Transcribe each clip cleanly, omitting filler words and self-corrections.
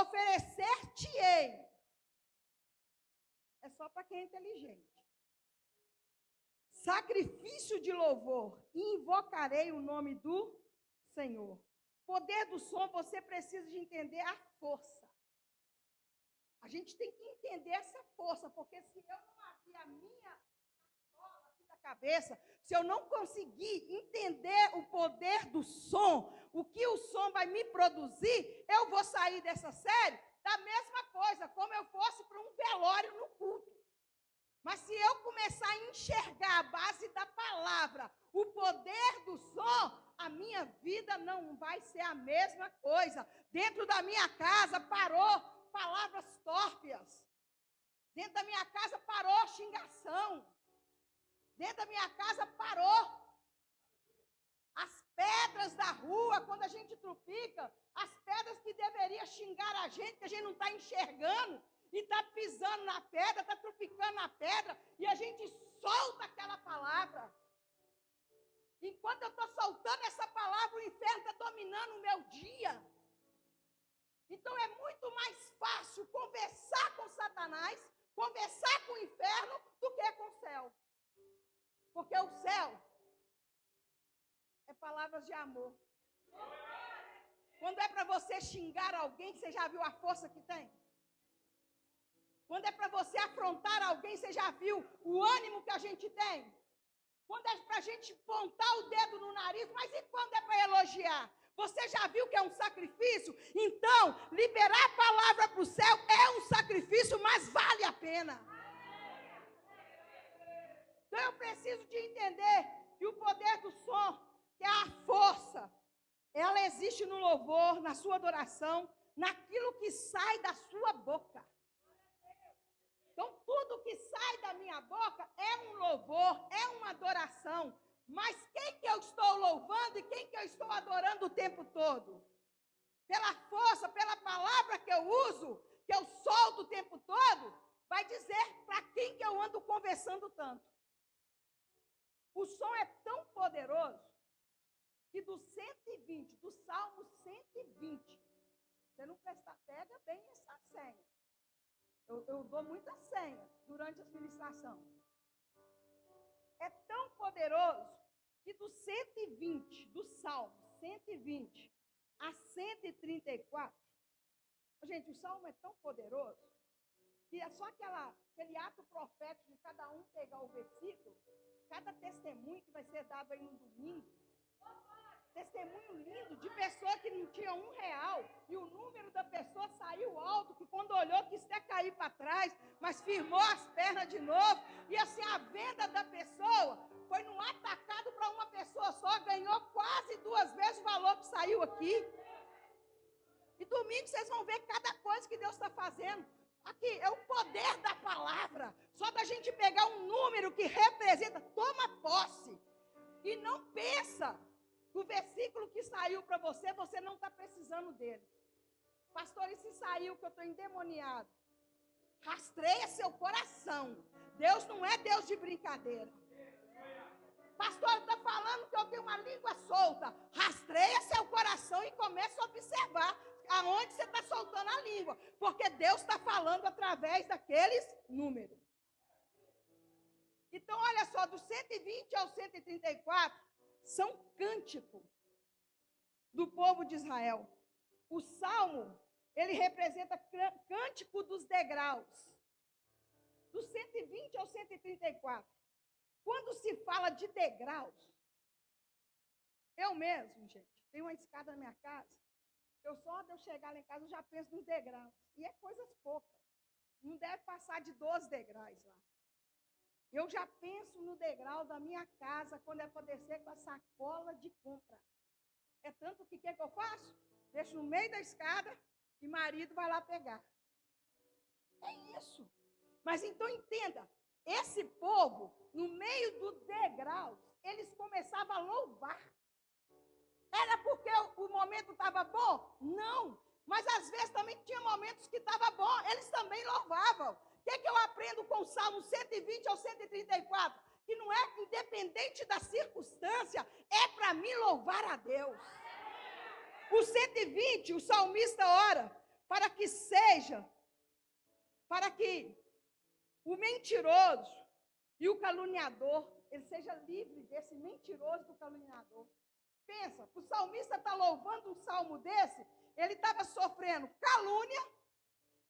oferecer-te-ei. É só para quem é inteligente. Sacrifício de louvor, e invocarei o nome do Senhor. Poder do som, você precisa de entender a força. A gente tem que entender essa força, porque se eu não abrir a minha cachola aqui da cabeça, se eu não conseguir entender o poder do som, o que o som vai me produzir, eu vou sair dessa série da mesma coisa, como eu fosse para um velório no culto. Mas se eu começar a enxergar a base da palavra, o poder do som, a minha vida não vai ser a mesma coisa. Dentro da minha casa parou palavras tórpias. Dentro da minha casa parou xingação. Dentro da minha casa parou. As pedras da rua, quando a gente trupica, as pedras que deveriam xingar a gente não está enxergando, e está pisando na pedra, está trupicando na pedra, e a gente solta aquela palavra. Enquanto eu estou soltando essa palavra, o inferno está dominando o meu dia. Então é muito mais fácil conversar com Satanás, conversar com o inferno, do que com o céu. Porque o céu é palavras de amor. Quando é para você xingar alguém, você já viu a força que tem? Quando é para você afrontar alguém, você já viu o ânimo que a gente tem? Quando é para a gente apontar o dedo no nariz, mas e quando é para elogiar? Você já viu que é um sacrifício? Então, liberar a palavra para o céu é um sacrifício, mas vale a pena. Então, eu preciso de entender que o poder do som, que é a força, ela existe no louvor, na sua adoração, naquilo que sai da sua boca. Então, tudo que sai da minha boca é um louvor, é uma adoração. Mas quem que eu estou louvando e quem que eu estou adorando o tempo todo? Pela força, pela palavra que eu uso, que eu solto o tempo todo, vai dizer para quem que eu ando conversando tanto. O som é tão poderoso que do 120, do Salmo 120, você não pega bem essa senha. Eu dou muita senha durante a ministração. É tão poderoso que do 120, do Salmo 120 a 134, gente, o Salmo é tão poderoso que é só aquele ato profético de cada um pegar o versículo, cada testemunho que vai ser dado aí no domingo, testemunho lindo de pessoa que não tinha R$1 e o número da pessoa saiu alto, que quando olhou quis até cair para trás, mas firmou as pernas de novo, e assim a venda da pessoa foi num atacado para uma pessoa só, ganhou quase 2 vezes o valor que saiu aqui. E domingo vocês vão ver cada coisa que Deus está fazendo. Aqui é o poder da palavra, só da gente pegar um número que representa, toma posse, e não pensa o versículo que saiu para você, você não está precisando dele. Pastor, e se saiu que eu estou endemoniado? Rastreia seu coração. Deus não é Deus de brincadeira. Pastor, está falando que eu tenho uma língua solta. Rastreia seu coração e começa a observar aonde você está soltando a língua. Porque Deus está falando através daqueles números. Então, olha só, do 120 ao 134, são cânticos do povo de Israel. O Salmo, ele representa cântico dos degraus. Do 120 ao 134. Quando se fala de degraus, eu mesmo, gente, tenho uma escada na minha casa, só de eu chegar lá em casa, eu já penso nos degraus. E é coisas poucas. Não deve passar de 12 degraus lá. Eu já penso no degrau da minha casa quando é para descer com a sacola de compra. É tanto que o que eu faço? Deixo no meio da escada e marido vai lá pegar. É isso. Mas então entenda, esse povo, no meio dos degraus, eles começavam a louvar. Era porque o momento estava bom? Não. Mas às vezes também tinha momentos que estava bom, eles também louvavam. O que eu aprendo com o Salmo 120 ao 134? Que não é independente da circunstância, é para mim louvar a Deus. O 120, o salmista ora: para que o mentiroso e o caluniador, ele seja livre desse mentiroso do caluniador. Pensa, o salmista está louvando um salmo desse, ele estava sofrendo calúnia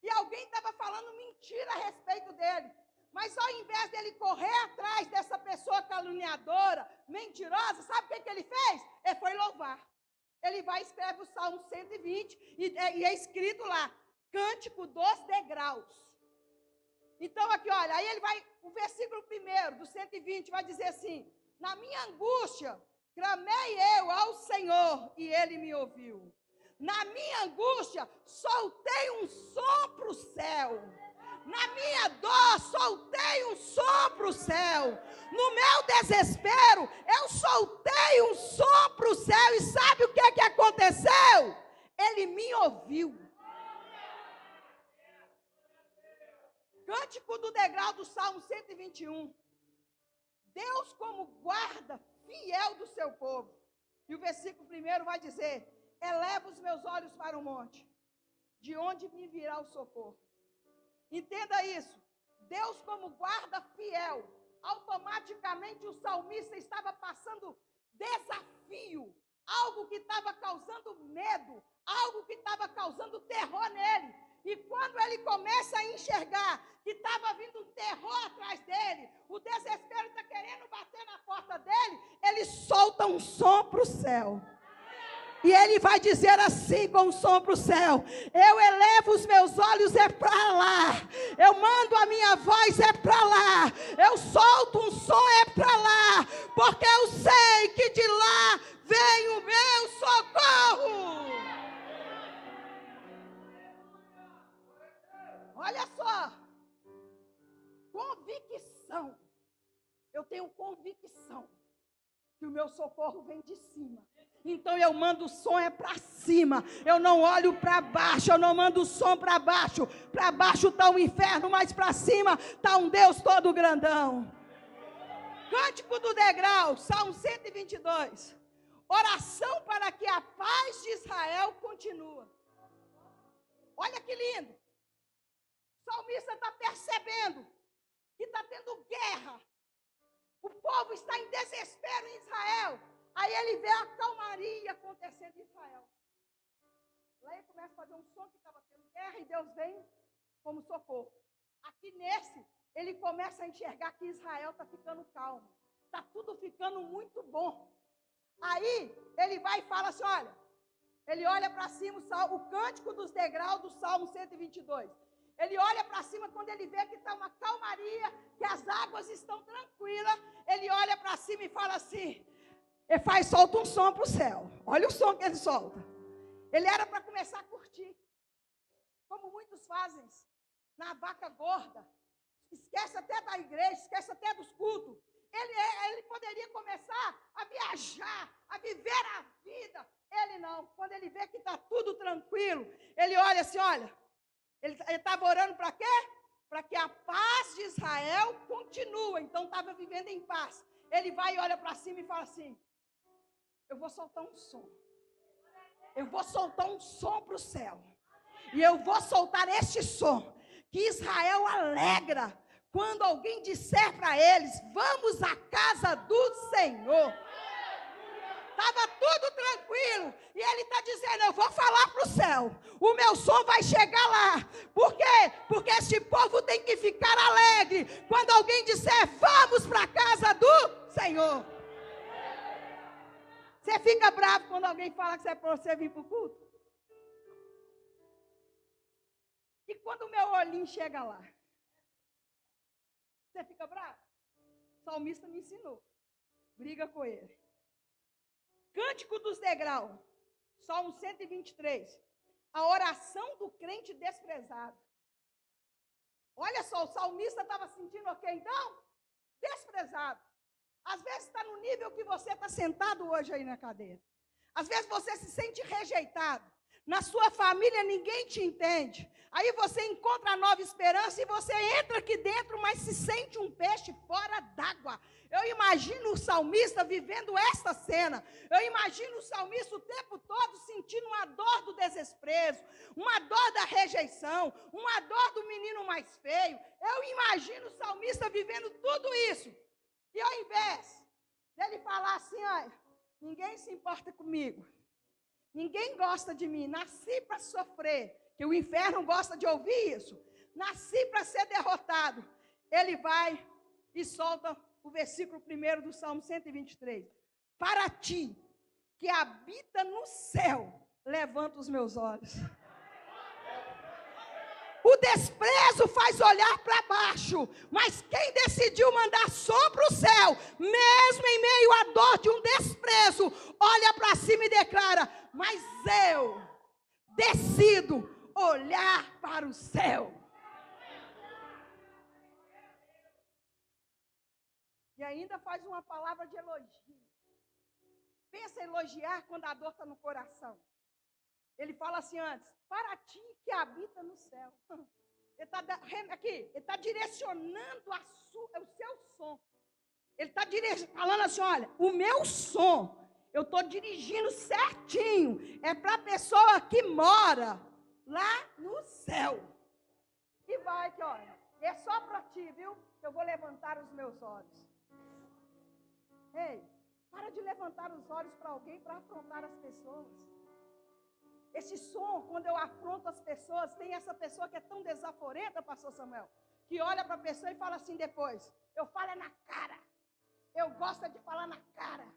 e alguém estava falando mentira a respeito dele. Mas ao invés dele correr atrás dessa pessoa caluniadora, mentirosa, sabe o que ele fez? Ele foi louvar. Ele vai e escreve o Salmo 120 e é escrito lá, Cântico dos Degraus. Então aqui, olha, aí ele vai, o versículo 1 do 120 vai dizer assim, na minha angústia, clamei eu ao Senhor e Ele me ouviu. Na minha angústia, soltei um som para o céu. Na minha dor, soltei um som para o céu. No meu desespero, eu soltei um som para o céu. E sabe o que aconteceu? Ele me ouviu. Cântico do degrau do Salmo 121. Deus como guarda fiel do seu povo. E o versículo 1 vai dizer, eleva os meus olhos para o monte, de onde me virá o socorro. Entenda isso, Deus como guarda fiel, automaticamente o salmista estava passando desafio, algo que estava causando medo, algo que estava causando terror nele. E quando ele começa a enxergar que estava vindo um terror atrás dele, o desespero está querendo bater na porta dele, ele solta um som para o céu. E ele vai dizer assim com um som para o céu, eu elevo os meus olhos para lá, eu mando a minha voz para lá, eu solto um som para lá, porque eu sei que de lá vem o meu socorro. Olha só, convicção, eu tenho convicção que o meu socorro vem de cima. Então eu mando o som para cima, eu não olho para baixo, eu não mando o som para baixo está o inferno, mas para cima está um Deus todo grandão. Cântico do degrau, Salmo 122, oração para que a paz de Israel continue. Olha que lindo, o salmista está percebendo que está tendo guerra, o povo está em desespero em Israel. Aí ele vê a calmaria acontecendo em Israel. Lá ele começa a fazer um som que estava tendo guerra e Deus vem como socorro. Aqui nesse, ele começa a enxergar que Israel está ficando calmo. Está tudo ficando muito bom. Aí ele vai e fala assim, olha, ele olha para cima o cântico dos degraus do Salmo 122. Ele olha para cima quando ele vê que está uma calmaria, que as águas estão tranquilas. Ele olha para cima e fala assim, ele solta um som para o céu. Olha o som que ele solta. Ele era para começar a curtir, como muitos fazem na vaca gorda. Esquece até da igreja, esquece até dos cultos. Ele poderia começar a viajar, a viver a vida. Ele não. Quando ele vê que está tudo tranquilo, ele olha assim, olha, ele estava orando para quê? Para que a paz de Israel continue. Então estava vivendo em paz. Ele vai e olha para cima e fala assim, eu vou soltar um som. Eu vou soltar um som para o céu. E eu vou soltar este som. Que Israel alegra quando alguém disser para eles, vamos à casa do Senhor. Estava tudo tranquilo. E ele está dizendo, eu vou falar para o céu. O meu som vai chegar lá. Por quê? Porque este povo tem que ficar alegre. Quando alguém disser, vamos para a casa do Senhor. Você fica bravo quando alguém fala que é para você vir para o culto? E quando o meu olhinho chega lá? Você fica bravo? O salmista me ensinou. Briga com ele. Cântico dos degraus. Salmo 123. A oração do crente desprezado. Olha só, o salmista estava sentindo o quê então? Desprezado. Às vezes está no nível que você está sentado hoje aí na cadeira. Às vezes você se sente rejeitado. Na sua família ninguém te entende. Aí você encontra a nova esperança e você entra aqui dentro, mas se sente um peixe fora d'água. Eu imagino o salmista vivendo esta cena. Eu imagino o salmista o tempo todo sentindo uma dor do desprezo, uma dor da rejeição, uma dor do menino mais feio. Eu imagino o salmista vivendo tudo isso. E ao invés dele falar assim, olha, ninguém se importa comigo, ninguém gosta de mim, nasci para sofrer, que o inferno gosta de ouvir isso, nasci para ser derrotado, ele vai e solta o versículo 1 do Salmo 123. Para ti, que habita no céu, levanta os meus olhos. O desprezo faz olhar para baixo, mas quem decidiu mandar som para o céu, mesmo em meio à dor de um desprezo, olha para cima e declara, mas eu decido olhar para o céu. E ainda faz uma palavra de elogio. Pensa em elogiar quando a dor está no coração. Ele fala assim antes, para ti que habita no céu. Ele está direcionando o seu som. Ele está falando assim, olha, o meu som, eu estou dirigindo certinho. É para a pessoa que mora lá no céu. E vai que, olha, é só para ti, viu? Que eu vou levantar os meus olhos. Ei, para de levantar os olhos para alguém para afrontar as pessoas. Esse som, quando eu afronto as pessoas, tem essa pessoa que é tão desaforenta, pastor Samuel, que olha para a pessoa e fala assim depois, eu falo é na cara, eu gosto de falar na cara,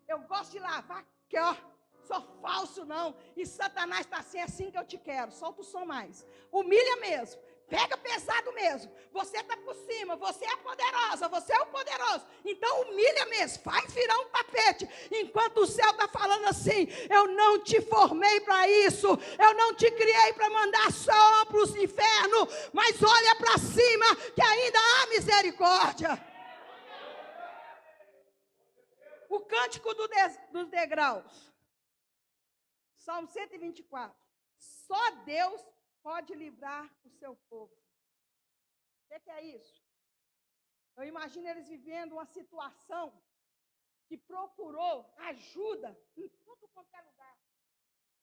eu gosto de lavar, que ó, sou falso não, e Satanás está assim, é assim que eu te quero, solta o som mais, humilha mesmo, pega pesado mesmo, você está por cima, você é poderosa, você é o poderoso, então humilha mesmo, faz virar um tapete, enquanto o céu está falando assim, eu não te formei para isso, eu não te criei para mandar som para os infernos, mas olha para cima, que ainda há misericórdia. O cântico dos degraus, Salmo 124, só Deus pode livrar o seu povo. O que é isso? Eu imagino eles vivendo uma situação que procurou ajuda em tudo quanto é lugar.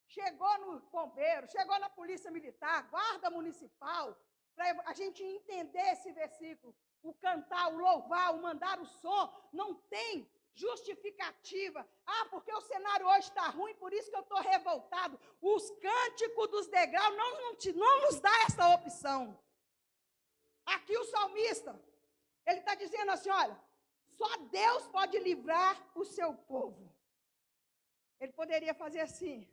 Chegou no bombeiro, chegou na polícia militar, guarda municipal, para a gente entender esse versículo. O cantar, o louvar, o mandar o som, não tem justificativa. Ah, porque o cenário hoje está ruim, por isso que eu estou revoltado. Os cânticos dos degraus não nos dá essa opção. Aqui o salmista, ele está dizendo assim, olha, só Deus pode livrar o seu povo. Ele poderia fazer assim,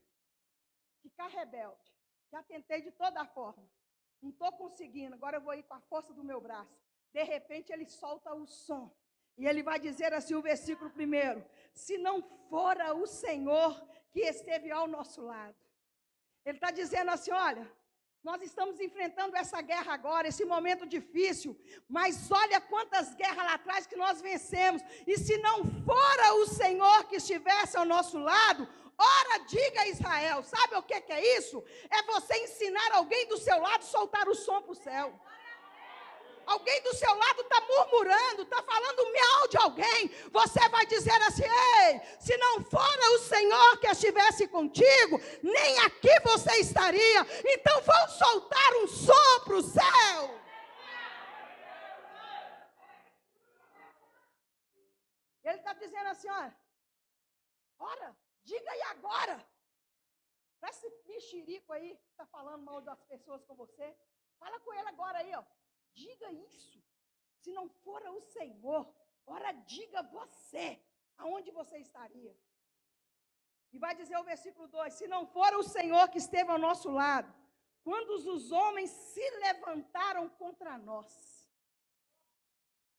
ficar rebelde. Já tentei de toda forma. Não estou conseguindo, agora eu vou ir com a força do meu braço. De repente ele solta o som. E ele vai dizer assim o versículo 1, se não fora o Senhor que esteve ao nosso lado. Ele está dizendo assim, olha, nós estamos enfrentando essa guerra agora, esse momento difícil, mas olha quantas guerras lá atrás que nós vencemos. E se não fora o Senhor que estivesse ao nosso lado, ora diga a Israel, sabe o que é isso? É você ensinar alguém do seu lado a soltar o som para o céu. Alguém do seu lado está murmurando, está falando mal de alguém. Você vai dizer assim, ei, se não fora o Senhor que estivesse contigo, nem aqui você estaria. Então vão soltar um som para o céu. Ele está dizendo assim, olha, ora, diga aí agora. Para esse mexerico aí, que está falando mal das pessoas com você, fala com ele agora aí, ó. Diga isso, se não fora o Senhor, ora diga você, aonde você estaria. E vai dizer o versículo 2, se não fora o Senhor que esteve ao nosso lado, quando os homens se levantaram contra nós,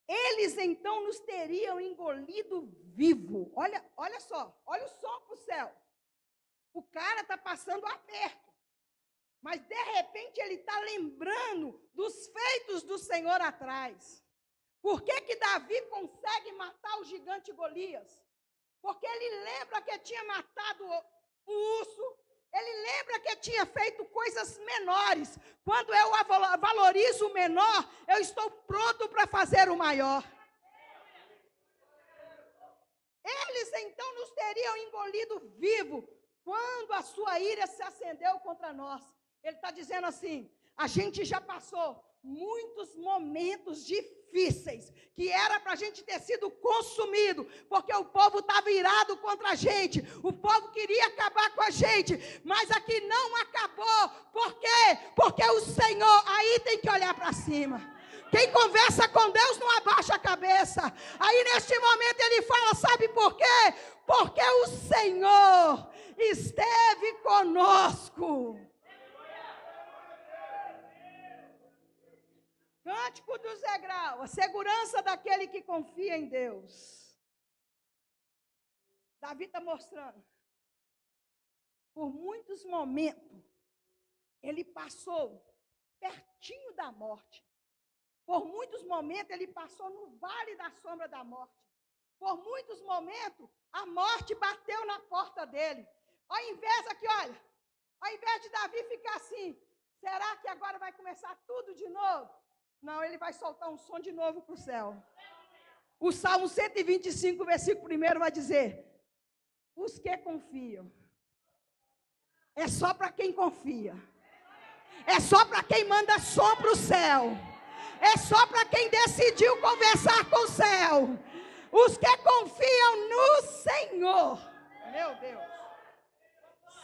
eles então nos teriam engolido vivo. Olha só, olha o som para o céu. O cara está passando aperto. Mas, de repente, ele está lembrando dos feitos do Senhor atrás. Por que Davi consegue matar o gigante Golias? Porque ele lembra que tinha matado o urso, ele lembra que tinha feito coisas menores. Quando eu valorizo o menor, eu estou pronto para fazer o maior. Eles então nos teriam engolido vivo quando a sua ira se acendeu contra nós. Ele está dizendo assim, a gente já passou muitos momentos difíceis, que era para a gente ter sido consumido, porque o povo estava irado contra a gente, o povo queria acabar com a gente, mas aqui não acabou. Por quê? Porque o Senhor, aí tem que olhar para cima. Quem conversa com Deus não abaixa a cabeça. Aí neste momento ele fala, sabe por quê? Porque o Senhor esteve conosco. Cântico dos degraus, a segurança daquele que confia em Deus. Davi está mostrando. Por muitos momentos, ele passou pertinho da morte. Por muitos momentos, ele passou no vale da sombra da morte. Por muitos momentos, a morte bateu na porta dele. Ao invés aqui, olha, ao invés de Davi ficar assim, será que agora vai começar tudo de novo? Não, ele vai soltar um som de novo para o céu. O Salmo 125, versículo 1 vai dizer, os que confiam. É só para quem confia. É só para quem manda som para o céu. É só para quem decidiu conversar com o céu. Os que confiam no Senhor, meu Deus,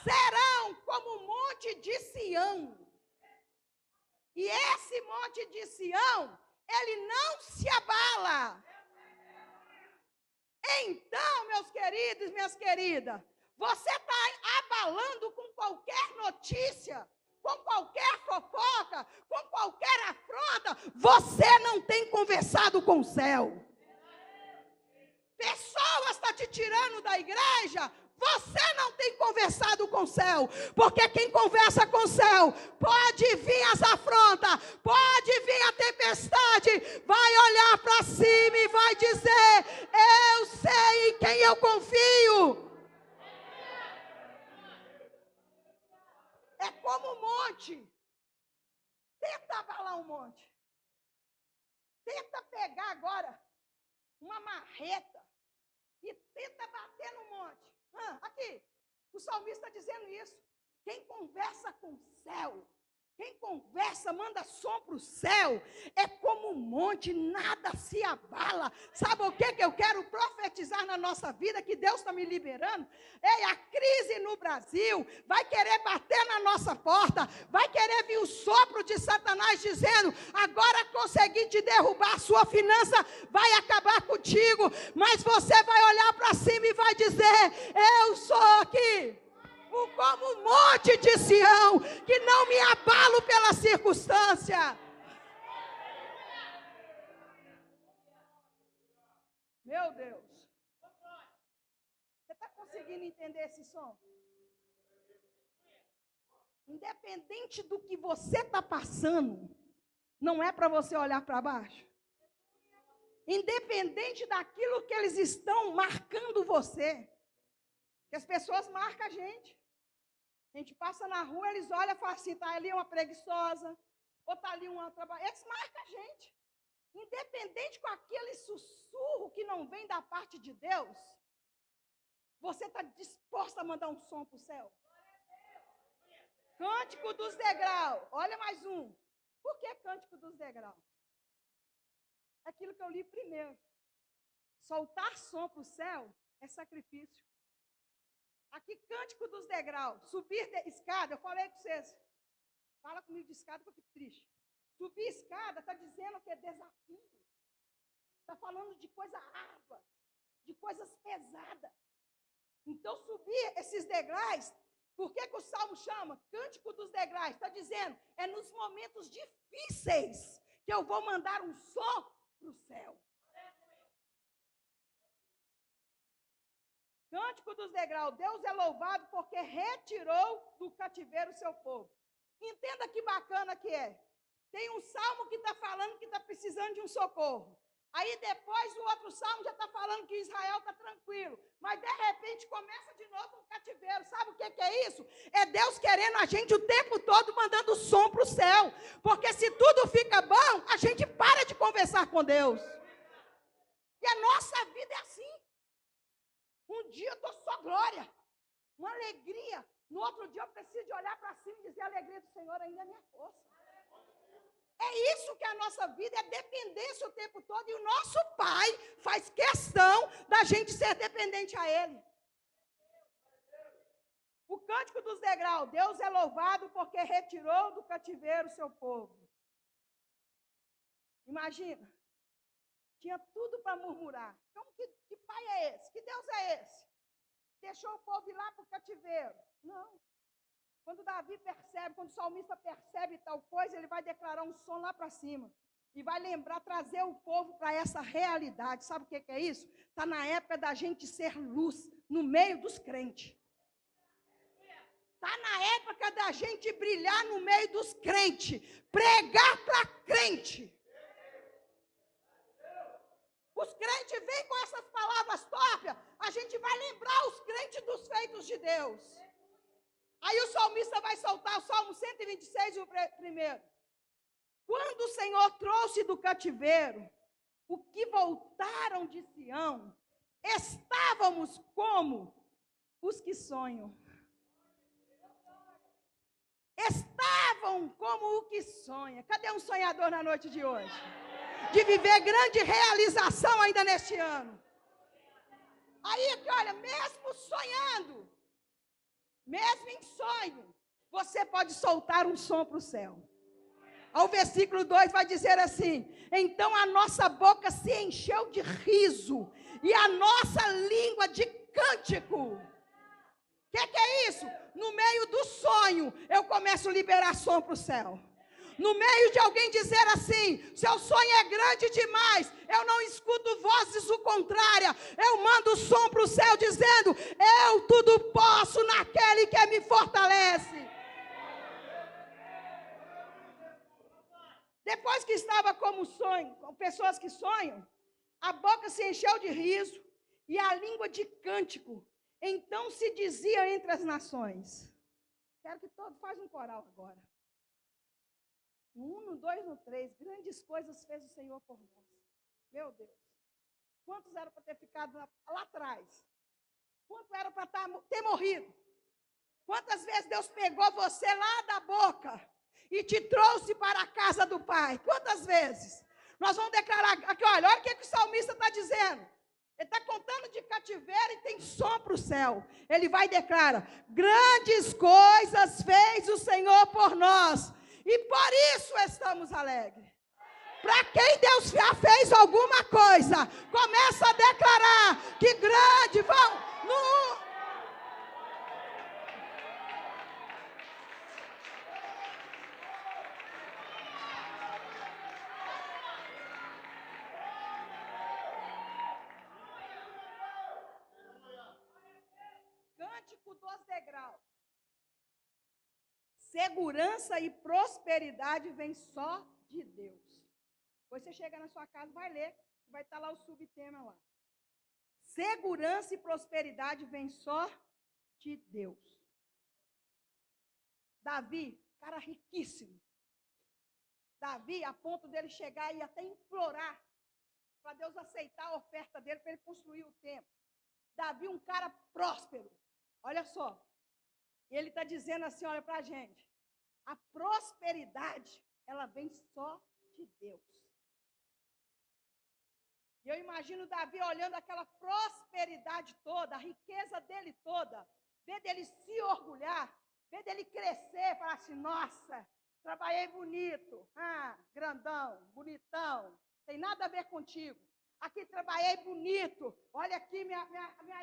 serão como o monte de Sião. E esse monte de Sião, ele não se abala. Então, meus queridos, minhas queridas, você está abalando com qualquer notícia, com qualquer fofoca, com qualquer afronta, você não tem conversado com o céu. Pessoas estão te tirando da igreja, você não tem conversado com o céu, porque quem conversa com o céu, pode vir as afrontas, pode vir a tempestade, vai olhar para cima e vai dizer, eu sei em quem eu confio. É como um monte. Tenta abalar um monte. Tenta pegar agora uma marreta e tenta bater no monte. Aqui, o salmista está dizendo isso. Quem conversa com o céu, quem conversa, manda som para o céu, é como um monte, nada se abala. Sabe o que eu quero profetizar na nossa vida, que Deus está me liberando? É a crise no Brasil, vai querer bater na nossa porta, vai querer vir o sopro de Satanás dizendo, agora consegui te derrubar, sua finança vai acabar contigo, mas você vai olhar para cima e vai dizer, eu sou aqui. Como um monte de Sião, que não me abalo pela circunstância. Meu Deus. Você está conseguindo entender esse som? Independente do que você está passando, não é para você olhar para baixo. Independente daquilo que eles estão marcando você. Que as pessoas marcam a gente. A gente passa na rua, eles olham e falam assim, está ali uma preguiçosa, ou está ali uma trabalhadora. Eles marcam a gente. Independente com aquele sussurro que não vem da parte de Deus, você está disposta a mandar um som para o céu? Cântico dos degraus. Olha mais um. Por que cântico dos degraus? Aquilo que eu li primeiro. Soltar som para o céu é sacrifício. Aqui, cântico dos degraus. Subir de escada, eu falei com vocês. Fala comigo de escada que eu fico triste. Subir escada está dizendo que é desafio. Está falando de coisa árdua, de coisas pesadas. Então, subir esses degraus, por que o Salmo chama cântico dos degraus? Está dizendo, é nos momentos difíceis que eu vou mandar um som para o céu. Cântico dos degraus, Deus é louvado porque retirou do cativeiro o seu povo. Entenda que bacana que é. Tem um salmo que está falando que está precisando de um socorro. Aí depois o outro salmo já está falando que Israel está tranquilo. Mas de repente começa de novo um cativeiro. Sabe o que é isso? É Deus querendo a gente o tempo todo mandando som para o céu. Porque se tudo fica bom, a gente para de conversar com Deus. E a nossa vida é assim. Um dia eu estou só glória, uma alegria. No outro dia eu preciso de olhar para cima e dizer: a alegria do Senhor ainda é minha força. É isso que a nossa vida é, dependência o tempo todo. E o nosso Pai faz questão da gente ser dependente a Ele. O cântico dos degraus: Deus é louvado porque retirou do cativeiro o seu povo. Imagina, tinha tudo para murmurar. Então, que pai é esse? Que Deus é esse? Deixou o povo ir lá para o cativeiro. Não. Quando Davi percebe, quando o salmista percebe tal coisa, ele vai declarar um som lá para cima. E vai lembrar, trazer o povo para essa realidade. Sabe o que é isso? Está na época da gente ser luz no meio dos crentes. Está na época da gente brilhar no meio dos crentes. Pregar para crente. Os crentes vêm com essas palavras tópias, a gente vai lembrar os crentes dos feitos de Deus. Aí o salmista vai soltar o Salmo 126, o primeiro. Quando o Senhor trouxe do cativeiro o que voltaram de Sião, estávamos como os que sonham. Estavam como o que sonha. Cadê um sonhador na noite de hoje? De viver grande realização ainda neste ano. Aí, olha, mesmo sonhando, mesmo em sonho, você pode soltar um som para o céu. Ao versículo 2 vai dizer assim: então a nossa boca se encheu de riso e a nossa língua de cântico. O que é isso? No meio do sonho, eu começo a liberar som para o céu. No meio de alguém dizer assim: seu sonho é grande demais, eu não escuto vozes o contrária, eu mando som para o céu dizendo: eu tudo posso naquele que me fortalece. Depois que estava como sonho, com pessoas que sonham, a boca se encheu de riso e a língua de cântico. Então se dizia entre as nações. Quero que todos façam um coral agora. No 1, no 2, no 3, grandes coisas fez o Senhor por nós. Meu Deus. Quantos eram para ter ficado lá atrás? Quantos eram para ter morrido? Quantas vezes Deus pegou você lá da boca e te trouxe para a casa do Pai? Quantas vezes? Nós vamos declarar aqui, olha o que o salmista está dizendo. Ele está contando de cativeiro e tem som para o céu. Ele vai declarar: grandes coisas fez o Senhor por nós. E por isso estamos alegres. Para quem Deus já fez alguma coisa, começa a declarar que grande vão no... Cântico dos degraus. Segurança e prosperidade vem só de Deus. Depois você chega na sua casa, vai ler, vai estar lá o subtema lá. Segurança e prosperidade vem só de Deus. Davi, cara riquíssimo. Davi, a ponto dele chegar e até implorar para Deus aceitar a oferta dele para ele construir o templo. Davi, um cara próspero. Olha só. Ele está dizendo assim, olha para a gente. A prosperidade, ela vem só de Deus. E eu imagino Davi olhando aquela prosperidade toda, a riqueza dele toda, ver dele se orgulhar, ver dele crescer, falar assim: nossa, trabalhei bonito, grandão, bonitão, tem nada a ver contigo. Aqui trabalhei bonito, olha aqui minha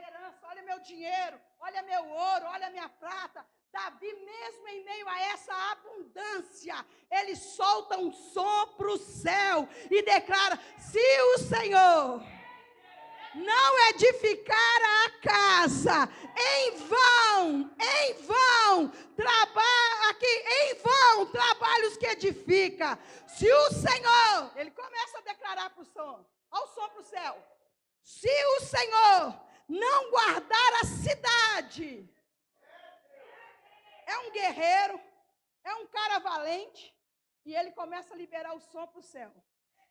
herança, olha meu dinheiro, olha meu ouro, olha minha prata. Davi, mesmo em meio a essa abundância, ele solta um som para o céu e declara: se o Senhor não edificar a casa, em vão, trabalhos que edifica. Se o Senhor, ele começa a declarar para o som: Olha o som para o céu. Se o Senhor não guardar a cidade, é um guerreiro, é um cara valente, e ele começa a liberar o som para o céu.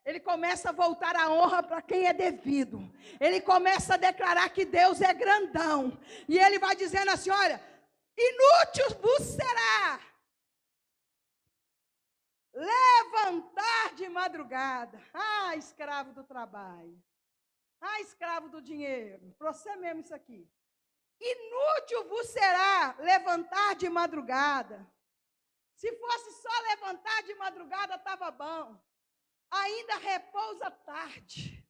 Ele começa a voltar a honra para quem é devido. Ele começa a declarar que Deus é grandão. E ele vai dizendo assim, olha, inútil vos será levantar de madrugada. Ah, escravo do trabalho. Ah, escravo do dinheiro. Para você mesmo isso aqui. Inútil vos será levantar de madrugada. Se fosse só levantar de madrugada, estava bom. Ainda repousa tarde.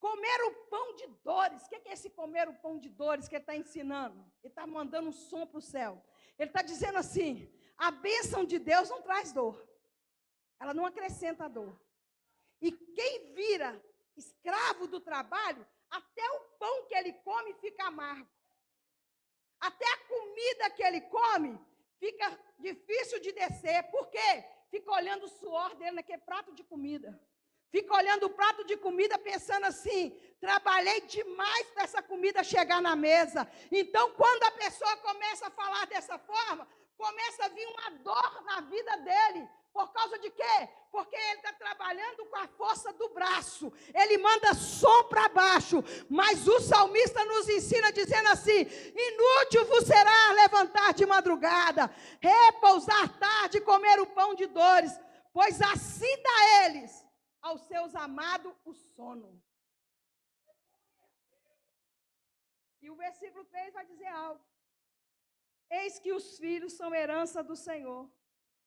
Comer o pão de dores. O que é esse comer o pão de dores que ele está ensinando? Ele está mandando um som para o céu. Ele está dizendo assim, a bênção de Deus não traz dor. Ela não acrescenta dor. E quem vira escravo do trabalho, até o pão que ele come fica amargo. Até a comida que ele come fica difícil de descer. Por quê? Fica olhando o suor dele naquele prato de comida. Fica olhando o prato de comida pensando assim, trabalhei demais para essa comida chegar na mesa. Então, quando a pessoa começa a falar dessa forma, começa a vir uma dor na vida dele. Por causa de quê? Porque ele está trabalhando com a força do braço. Ele manda som para baixo. Mas o salmista nos ensina dizendo assim, inútil vos será levantar de madrugada, repousar tarde, comer o pão de dores, pois assim dá eles aos seus amados o sono. E o versículo 3 vai dizer algo. Eis que os filhos são herança do Senhor,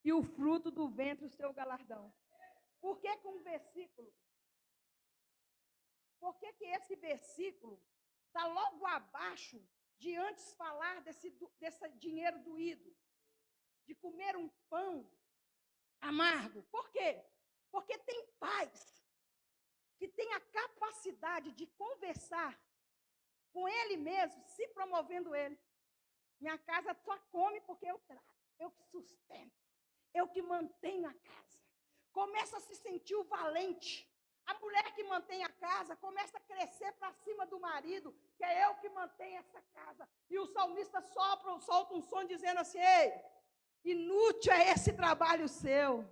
e o fruto do ventre o seu galardão. Por que com o versículo? Por que esse versículo está logo abaixo de antes falar desse dinheiro doído, de comer um pão amargo? Por quê? Porque tem pais que têm a capacidade de conversar com ele mesmo, se promovendo ele. Minha casa só come porque eu trago, eu que sustento. Eu que mantenho a casa. Começa a se sentir o valente. A mulher que mantém a casa começa a crescer para cima do marido, que é eu que mantenho essa casa. E o salmista solta um som dizendo assim, ei, inútil é esse trabalho seu.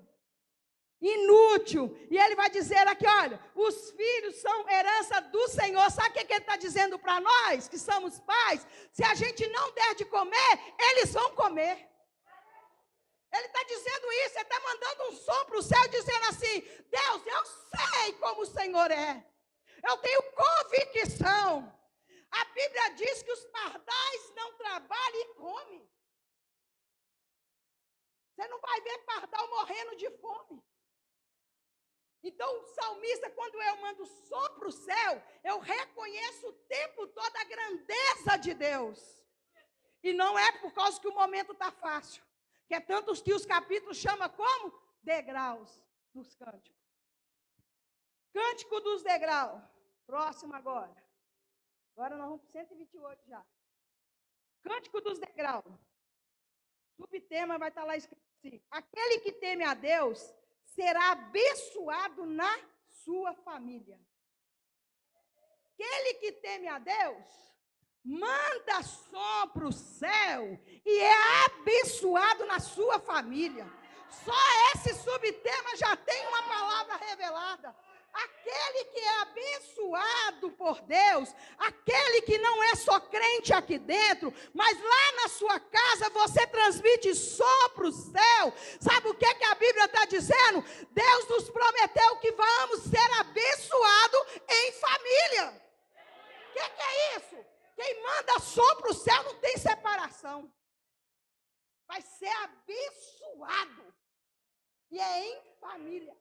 Inútil. E ele vai dizer aqui, olha, os filhos são herança do Senhor. Sabe o que ele está dizendo para nós, que somos pais? Se a gente não der de comer, eles vão comer. Ele está dizendo isso, ele está mandando um som para o céu, dizendo assim, Deus, eu sei como o Senhor é. Eu tenho convicção. A Bíblia diz que os pardais não trabalham e comem. Você não vai ver pardal morrendo de fome. Então, o salmista, quando eu mando som para o céu, eu reconheço o tempo todo a grandeza de Deus. E não é por causa que o momento está fácil. Que é tantos que os capítulos chamam como? Degraus dos cânticos. Cântico dos degraus. Próximo agora. Agora nós vamos para 128 já. Cântico dos degraus. Subtema vai estar lá escrito assim. Aquele que teme a Deus será abençoado na sua família. Aquele que teme a Deus manda som para o céu e é abençoado na sua família. Só esse subtema já tem uma palavra revelada. Aquele que é abençoado por Deus, aquele que não é só crente aqui dentro, mas lá na sua casa você transmite som para o céu. Sabe o que a Bíblia está dizendo? Deus nos prometeu que vamos ser abençoados em família. O que é isso? Quem manda som para o céu não tem separação. Vai ser abençoado. E é em família.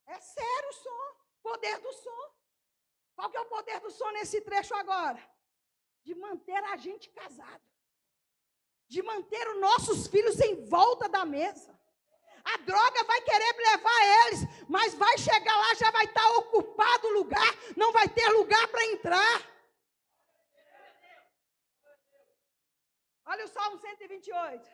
É sério o som. Poder do som. Qual que é o poder do som nesse trecho agora? De manter a gente casado. De manter os nossos filhos em volta da mesa. A droga vai querer levar eles, mas vai chegar lá, já vai estar ocupado o lugar, não vai ter lugar para entrar. Olha o Salmo 128.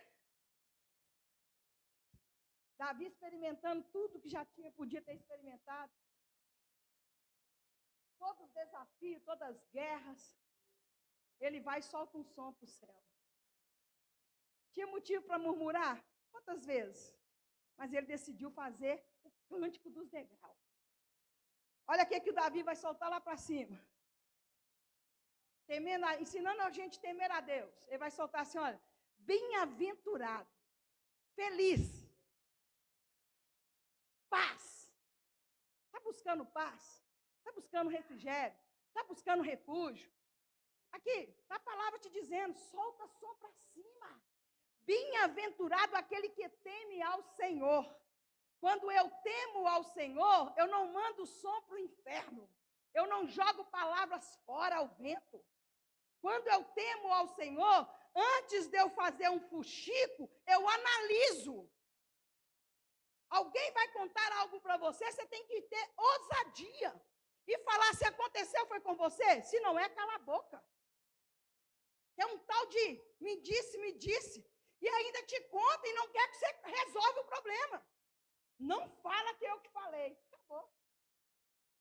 Davi experimentando tudo que já podia ter experimentado. Todos os desafios, todas as guerras. Ele vai e solta um som para o céu. Tinha motivo para murmurar? Quantas vezes? Mas ele decidiu fazer o cântico dos degraus. Olha o que o Davi vai soltar lá para cima. Ensinando a gente a temer a Deus. Ele vai soltar assim, olha, bem-aventurado, feliz, paz. Está buscando paz? Está buscando refrigério? Está buscando refúgio? Aqui, está a palavra te dizendo, solta som para cima. Bem-aventurado aquele que teme ao Senhor. Quando eu temo ao Senhor, eu não mando som para o inferno. Eu não jogo palavras fora ao vento. Quando eu temo ao Senhor, antes de eu fazer um fuxico, eu analiso. Alguém vai contar algo para você, você tem que ter ousadia. E falar se aconteceu foi com você. Se não é, cala a boca. É um tal de me disse. E ainda te conta e não quer que você resolva o problema. Não fala que eu que falei. Acabou.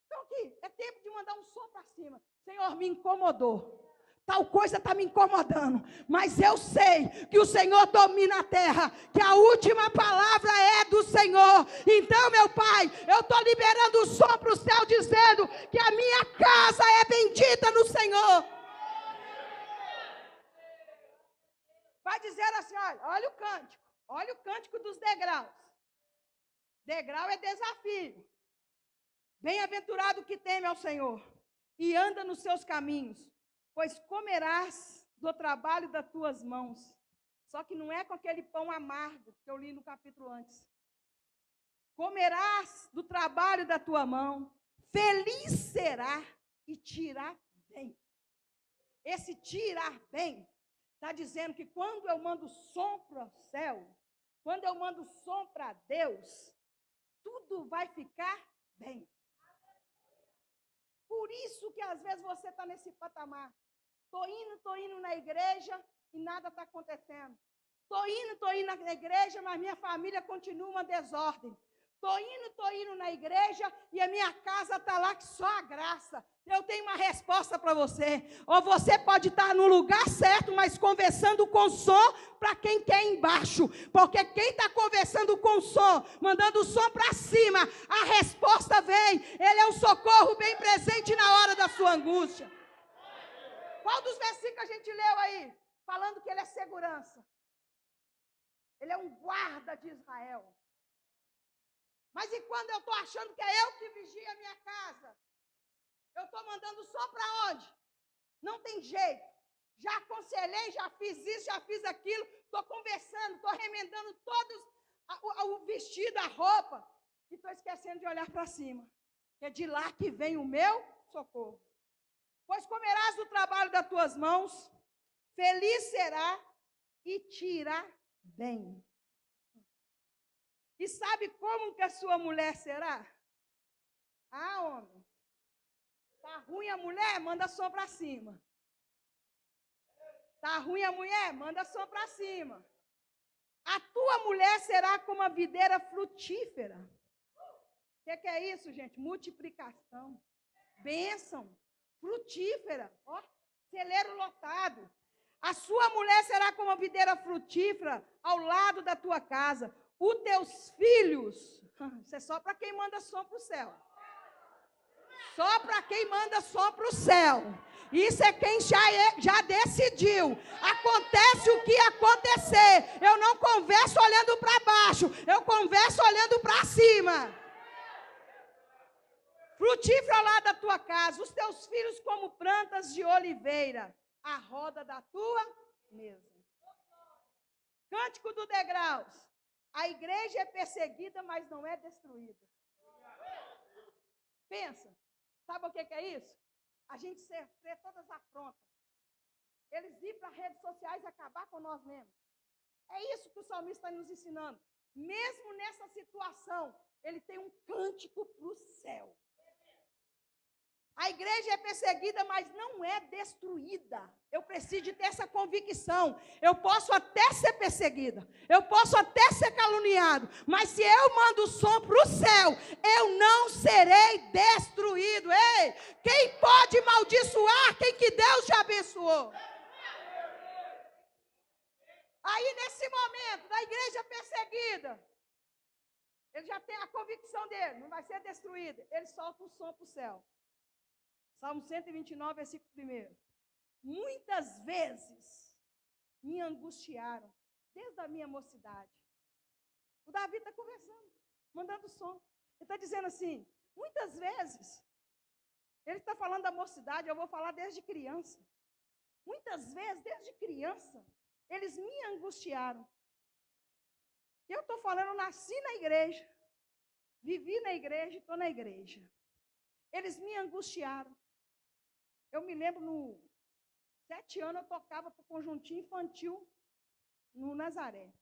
Então aqui, é tempo de mandar um som para cima. Senhor, me incomodou. Tal coisa está me incomodando. Mas eu sei que o Senhor domina a terra. Que a última palavra é do Senhor. Então, meu Pai, eu estou liberando o som para o céu, dizendo que a minha casa é bendita no Senhor. Vai dizer assim, olha o cântico. Olha o cântico dos degraus. Degrau é desafio. Bem-aventurado que teme ao Senhor e anda nos seus caminhos, pois comerás do trabalho das tuas mãos. Só que não é com aquele pão amargo que eu li no capítulo antes. Comerás do trabalho da tua mão, feliz será e te irá bem. Esse te irá bem está dizendo que quando eu mando som para o céu, quando eu mando som para Deus, tudo vai ficar bem. Por isso que às vezes você está nesse patamar. Estou indo na igreja e nada está acontecendo. Estou indo na igreja, mas minha família continua uma desordem. Estou indo na igreja e a minha casa está lá que só a graça. Eu tenho uma resposta para você. Ou você pode estar no lugar certo, mas conversando com som para quem quer embaixo. Porque quem está conversando com som, mandando o som para cima, a resposta vem. Ele é um socorro bem presente na hora da sua angústia. Qual dos versículos a gente leu aí? Falando que ele é segurança. Ele é um guarda de Israel. Mas e quando eu estou achando que é eu que vigio a minha casa? Eu estou mandando só para onde? Não tem jeito. Já aconselhei, já fiz isso, já fiz aquilo. Estou conversando, estou remendando todos o vestido, a roupa. E estou esquecendo de olhar para cima. Que é de lá que vem o meu socorro. Pois comerás do trabalho das tuas mãos, feliz será e te irá bem. E sabe como que a sua mulher será? Ah, homem. Tá ruim a mulher? Manda som para cima. Tá ruim a mulher? Manda som para cima. A tua mulher será como a videira frutífera. O que é isso, gente? Multiplicação. Bênção. Frutífera. Ó, celeiro lotado. A sua mulher será como a videira frutífera ao lado da tua casa. Os teus filhos, isso é só para quem manda som para o céu. Só para quem manda som para o céu. Isso é quem já decidiu. Acontece o que acontecer. Eu não converso olhando para baixo. Eu converso olhando para cima. Frutífero ao lado da tua casa. Os teus filhos como plantas de oliveira. A roda da tua mesa. Cântico do degraus. A igreja é perseguida, mas não é destruída. Pensa, sabe o que é isso? A gente sofrer todas as afrontas. Eles ir para as redes sociais e acabar com nós mesmos. É isso que o salmista está nos ensinando. Mesmo nessa situação, ele tem um cântico para o céu. A igreja é perseguida, mas não é destruída. Eu preciso de ter essa convicção. Eu posso até ser perseguida, eu posso até ser caluniado, mas se eu mando o som para o céu, eu não serei destruído. Ei, quem pode amaldiçoar quem que Deus já abençoou? Aí, nesse momento, da igreja perseguida, ele já tem a convicção dele, não vai ser destruída. Ele solta um som para o céu. Salmo 129, versículo 1. Muitas vezes me angustiaram, desde a minha mocidade. O Davi está conversando, mandando som. Ele está dizendo assim, muitas vezes, ele está falando da mocidade, eu vou falar desde criança. Muitas vezes, desde criança, eles me angustiaram. Eu estou falando, eu nasci na igreja, vivi na igreja e estou na igreja. Eles me angustiaram. Eu me lembro, no 7 anos, eu tocava para o conjuntinho infantil no Nazaré.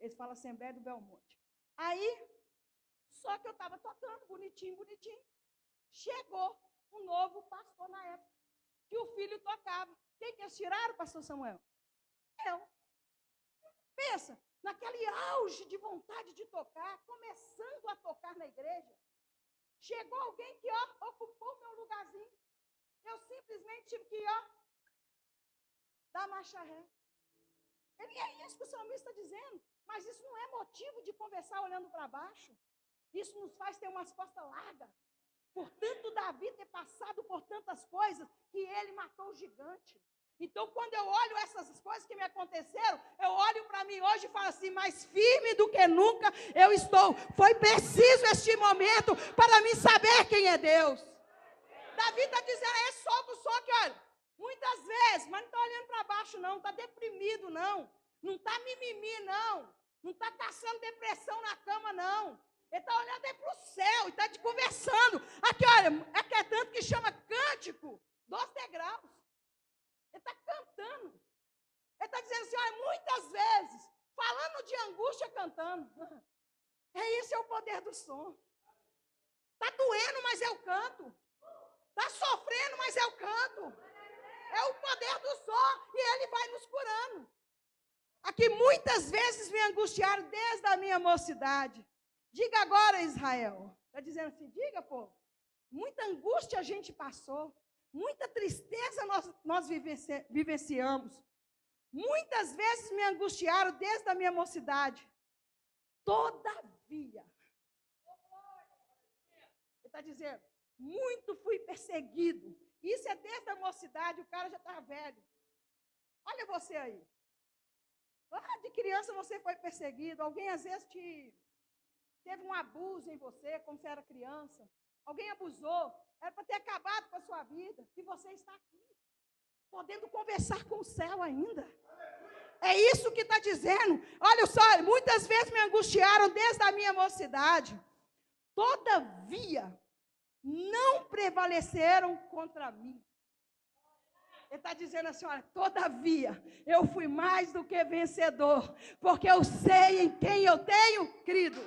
Eles falam Assembleia do Belmonte. Aí, só que eu estava tocando, bonitinho, bonitinho. Chegou um novo pastor na época, que o filho tocava. Quem que eles tiraram, pastor Samuel? Eu. Pensa, naquele auge de vontade de tocar, começando a tocar na igreja, chegou alguém que, ocupou o meu lugarzinho. Eu simplesmente tive que, dar marcha ré. E é isso que o salmista está dizendo. Mas isso não é motivo de conversar olhando para baixo. Isso nos faz ter umas costas largas. Portanto, Davi ter passado por tantas coisas que ele matou o gigante. Então, quando eu olho essas coisas que me aconteceram, eu olho para mim hoje e falo assim, mais firme do que nunca eu estou. Foi preciso este momento para mim saber quem é Deus. Davi está dizendo, solta o som aqui, olha, muitas vezes, mas não está olhando para baixo não, está deprimido não, não está mimimi não, não está caçando depressão na cama não, ele está olhando aí para o céu, e está te conversando, aqui olha, é tanto que chama cântico dos degraus, ele está cantando, ele está dizendo assim, olha, muitas vezes, falando de angústia cantando, esse é o poder do som, está doendo, mas eu canto. Está sofrendo, mas eu canto. É o poder do som e ele vai nos curando. Aqui muitas vezes me angustiaram desde a minha mocidade. Diga agora, Israel. Está dizendo assim, diga, pô. Muita angústia a gente passou. Muita tristeza nós vivenciamos. Muitas vezes me angustiaram desde a minha mocidade. Todavia. Ele está dizendo, muito fui perseguido. Isso é desde a mocidade, o cara já está velho. Olha você aí. Lá de criança você foi perseguido. Alguém às vezes teve um abuso em você, quando você era criança. Alguém abusou. Era para ter acabado com a sua vida. E você está aqui, podendo conversar com o céu ainda. É isso que está dizendo. Olha só, muitas vezes me angustiaram desde a minha mocidade. Todavia, não prevaleceram contra mim. Ele está dizendo assim, olha, todavia, eu fui mais do que vencedor, porque eu sei em quem eu tenho crido.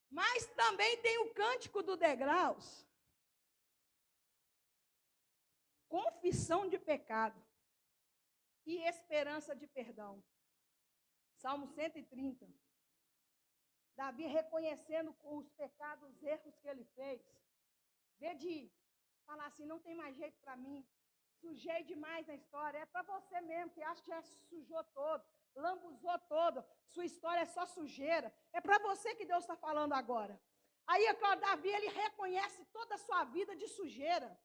Mas também tem o cântico do degraus. Confissão de pecado e esperança de perdão. Salmo 130. Davi reconhecendo os pecados, os erros que ele fez. Vê de falar assim, não tem mais jeito para mim. Sujei demais a história. É para você mesmo, que acha que já sujou todo, lambuzou todo. Sua história é só sujeira. É para você que Deus está falando agora. Aí, Davi, ele reconhece toda a sua vida de sujeira.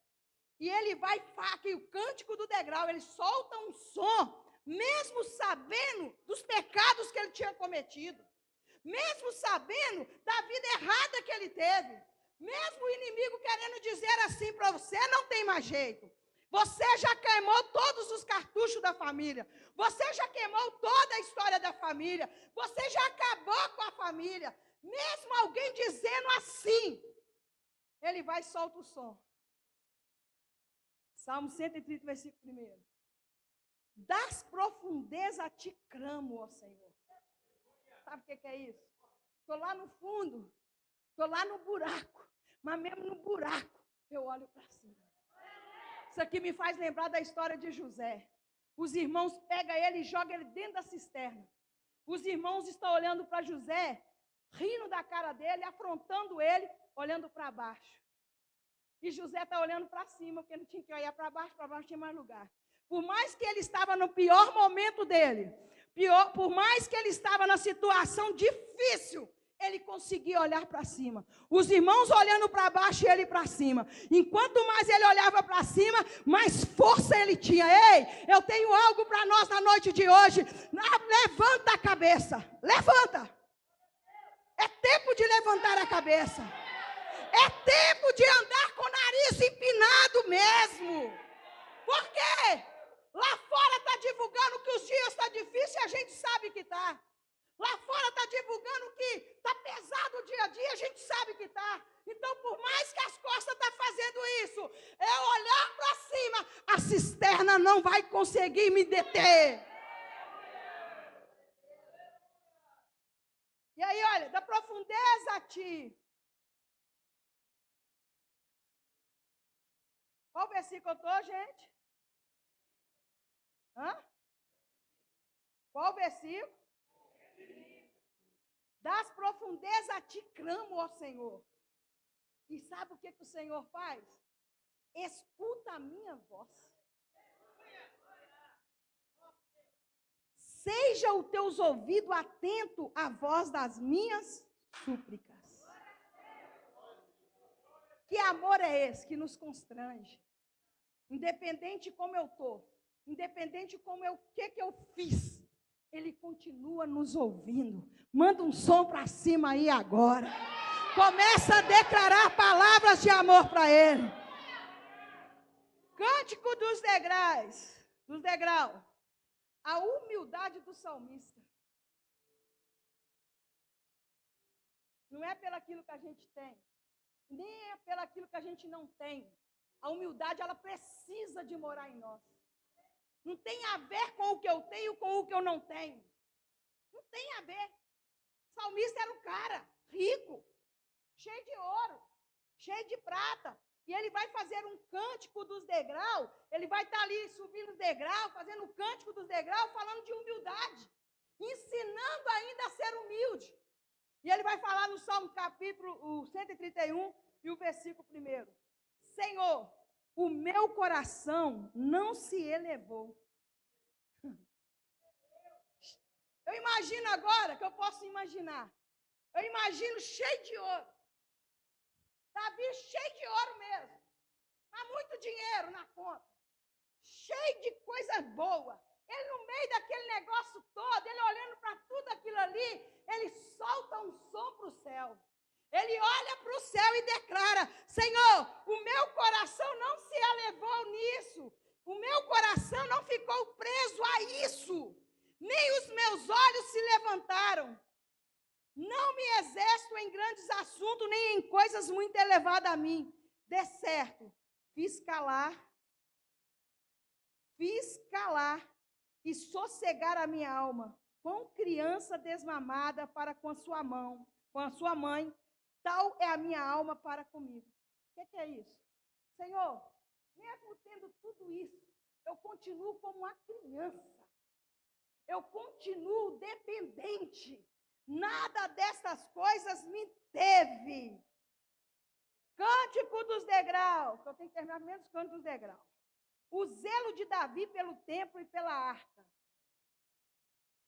E ele vai, aqui o cântico do degrau, ele solta um som, mesmo sabendo dos pecados que ele tinha cometido. Mesmo sabendo da vida errada que ele teve, mesmo o inimigo querendo dizer assim para você, não tem mais jeito. Você já queimou todos os cartuchos da família. Você já queimou toda a história da família. Você já acabou com a família. Mesmo alguém dizendo assim, ele vai e solta o som. Salmo 130, versículo 1. Das profundezas te clamo, ó Senhor. Sabe o que é isso? Estou lá no fundo, estou lá no buraco. Mas mesmo no buraco, eu olho para cima. Isso aqui me faz lembrar da história de José. Os irmãos pegam ele e jogam ele dentro da cisterna. Os irmãos estão olhando para José, rindo da cara dele, afrontando ele, olhando para baixo. E José está olhando para cima, porque não tinha que olhar para baixo não tinha mais lugar. Por mais que ele estava no pior momento dele, por mais que ele estava na situação difícil, ele conseguia olhar para cima. Os irmãos olhando para baixo e ele para cima. Enquanto mais ele olhava para cima, mais força ele tinha. Ei, eu tenho algo para nós na noite de hoje. Levanta a cabeça. Levanta. É tempo de levantar a cabeça. É tempo de andar com o nariz empinado mesmo. Por quê? Lá fora está divulgando que os dias estão difíceis e a gente sabe que está. Lá fora está divulgando que está pesado o dia a dia, a gente sabe que está. Então, por mais que as costas estão fazendo isso, é olhar para cima, a cisterna não vai conseguir me deter. E aí, olha, da profundeza a ti. Qual versículo eu estou, gente? Hã? Qual versículo? Das profundezas a ti clamo, ó Senhor. E sabe o que o Senhor faz? Escuta a minha voz. Seja os teus ouvidos atentos à voz das minhas súplicas. Que amor é esse que nos constrange? Independente de como eu estou, independente de como que eu fiz, Ele continua nos ouvindo. Manda um som para cima aí agora. Começa a declarar palavras de amor para Ele. Cântico dos degraus. A humildade do salmista. Não é pelaquilo que a gente tem, nem é pelaquilo que a gente não tem. A humildade, ela precisa de morar em nós. Não tem a ver com o que eu tenho, com o que eu não tenho. Não tem a ver. O salmista era um cara rico, cheio de ouro, cheio de prata. E ele vai fazer um cântico dos degraus. Ele vai estar ali subindo os degraus, fazendo o cântico dos degraus, falando de humildade. Ensinando ainda a ser humilde. E ele vai falar no Salmo capítulo 131 e o versículo 1. Senhor, o meu coração não se elevou. Eu imagino agora, que eu posso imaginar. Eu imagino cheio de ouro. Davi cheio de ouro mesmo. Há muito dinheiro na conta. Cheio de coisa boa. Ele no meio daquele negócio todo, ele olhando para tudo aquilo ali, ele solta um som para o céu. Ele olha para o céu e declara: Senhor, o meu coração não se elevou nisso. O meu coração não ficou preso a isso. Nem os meus olhos se levantaram. Não me exerço em grandes assuntos, nem em coisas muito elevadas a mim. De certo, fiz calar e sossegar a minha alma, com criança desmamada para com a sua mãe, tal é a minha alma para comigo. O que é isso? Senhor, mesmo tendo tudo isso, eu continuo como uma criança. Eu continuo dependente. Nada dessas coisas me teve. Cântico dos degraus. Eu tenho que terminar menos cântico dos degraus. O zelo de Davi pelo templo e pela arca.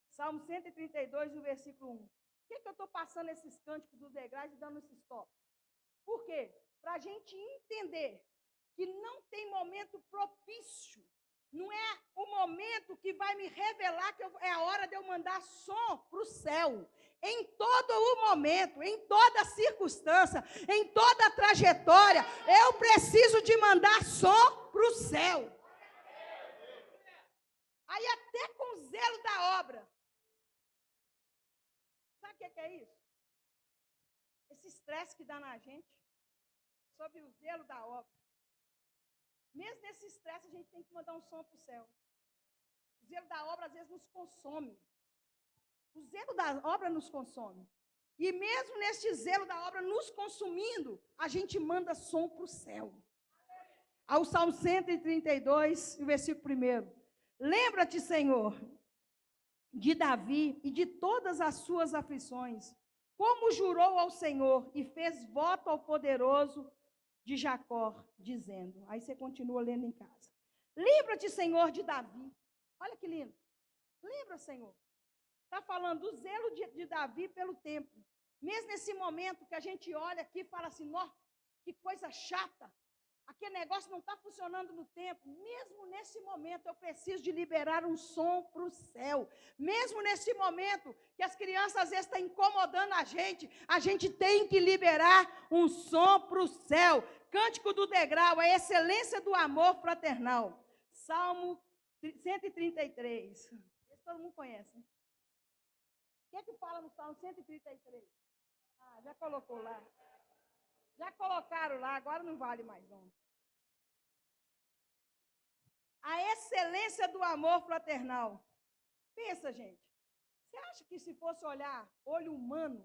Salmo 132, o versículo 1. Por que eu estou passando esses cânticos dos degraus e dando esses toques? Por quê? Para a gente entender que não tem momento propício. Não é o momento que vai me revelar que é a hora de eu mandar som para o céu. Em todo o momento, em toda circunstância, em toda a trajetória, eu preciso de mandar som para o céu. Aí até com o zelo da obra. Sabe o que é isso? Esse estresse que dá na gente sobre o zelo da obra. Mesmo nesse estresse, a gente tem que mandar um som para o céu. O zelo da obra, às vezes, nos consome. O zelo da obra nos consome. E mesmo neste zelo da obra nos consumindo, a gente manda som para o céu. Ao Salmo 132, o versículo 1. Lembra-te, Senhor, de Davi e de todas as suas aflições, como jurou ao Senhor e fez voto ao poderoso de Jacó, dizendo. Aí você continua lendo em casa. Lembra-te, Senhor, de Davi. Olha que lindo. Lembra, Senhor. Está falando do zelo de Davi pelo templo. Mesmo nesse momento que a gente olha aqui e fala assim, nossa, que coisa chata. Aquele negócio não está funcionando no templo. Mesmo nesse momento, eu preciso de liberar um som para o céu. Mesmo nesse momento que as crianças às vezes estão incomodando a gente tem que liberar um som para o céu. Cântico do degrau, a excelência do amor fraternal. Salmo 133. Esse todo mundo conhece, né? O que é que fala no Salmo 133? Ah, já colocou lá. Já colocaram lá, agora não vale mais não. A excelência do amor fraternal. Pensa, gente. Você acha que se fosse olhar olho humano,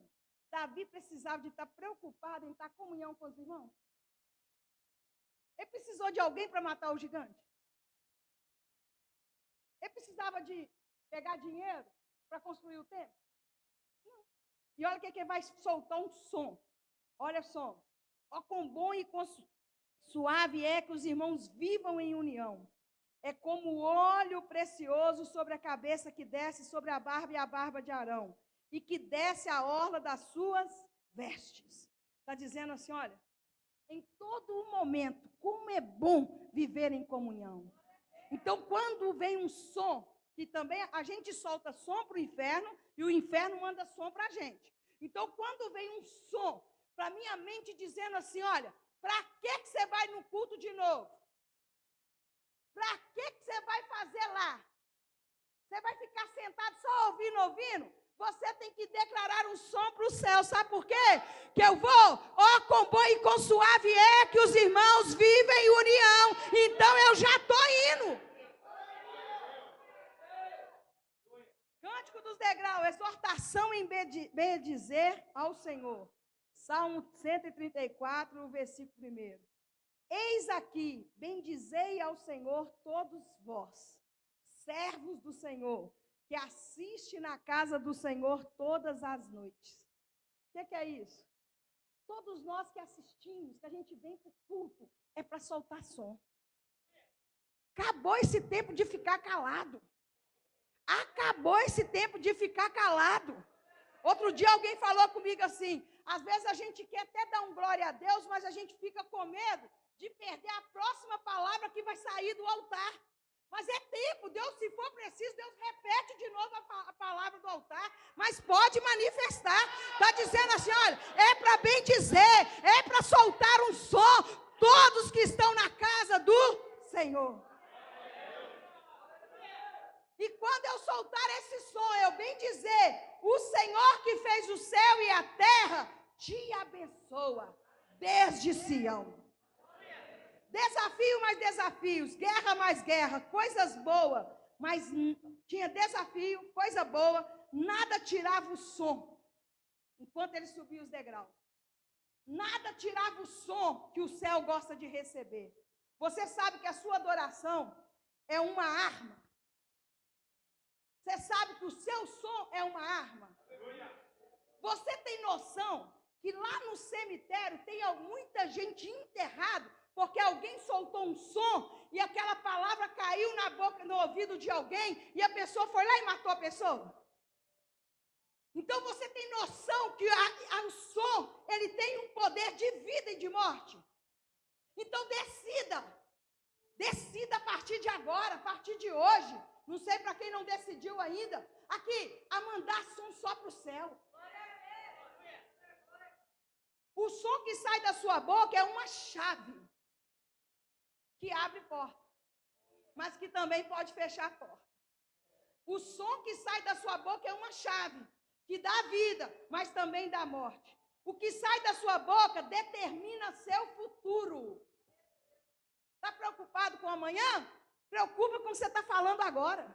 Davi precisava de estar preocupado em estar em comunhão com os irmãos? Ele precisou de alguém para matar o gigante? Ele precisava de pegar dinheiro para construir o templo? Não. E olha o que ele vai soltar um som. Olha só. Ó, quão bom e quão suave é que os irmãos vivam em união. É como óleo precioso sobre a cabeça que desce sobre a barba e a barba de Arão, e que desce a orla das suas vestes. Está dizendo assim, olha, em todo o momento, como é bom viver em comunhão. Então, quando vem um som, que também a gente solta som para o inferno, e o inferno manda som para a gente. Então, quando vem um som para minha mente dizendo assim, olha, para que você vai no culto de novo? Para que você vai fazer lá? Você vai ficar sentado só ouvindo? Você tem que declarar um som para o céu. Sabe por quê? Que eu vou, ó, com bom e com suave é que os irmãos vivem em união. Então eu já estou indo. Cântico dos degraus, exortação em bendizer ao Senhor. Salmo 134, o versículo 1. Eis aqui, bendizei ao Senhor todos vós, servos do Senhor, que assiste na casa do Senhor todas as noites. O que é isso? Todos nós que assistimos, que a gente vem para o culto, é para soltar som. Acabou esse tempo de ficar calado. Acabou esse tempo de ficar calado. Outro dia alguém falou comigo assim, às vezes a gente quer até dar um glória a Deus, mas a gente fica com medo de perder a próxima palavra que vai sair do altar. Mas é tempo, Deus, se for preciso, Deus repete de novo a palavra do altar, mas pode manifestar. Está dizendo assim, olha, é para bem dizer, é para soltar um som, todos que estão na casa do Senhor. E quando eu soltar esse som, eu bem dizer, o Senhor que fez o céu e a terra, te abençoa desde Sião. Desafio mais desafios, guerra mais guerra, coisas boas, mas tinha desafio, coisa boa, nada tirava o som, enquanto ele subia os degraus. Nada tirava o som que o céu gosta de receber. Você sabe que a sua adoração é uma arma. Você sabe que o seu som é uma arma. Você tem noção que lá no cemitério tem muita gente enterrada porque alguém soltou um som e aquela palavra caiu na boca, no ouvido de alguém e a pessoa foi lá e matou a pessoa? Então você tem noção que o som, ele tem um poder de vida e de morte. Então decida a partir de agora, a partir de hoje, não sei para quem não decidiu ainda, aqui, a mandar som só para o céu. O som que sai da sua boca é uma chave que abre porta, mas que também pode fechar a porta. O som que sai da sua boca é uma chave que dá vida, mas também dá morte. O que sai da sua boca determina seu futuro. Está preocupado com amanhã? Preocupa com o que você está falando agora.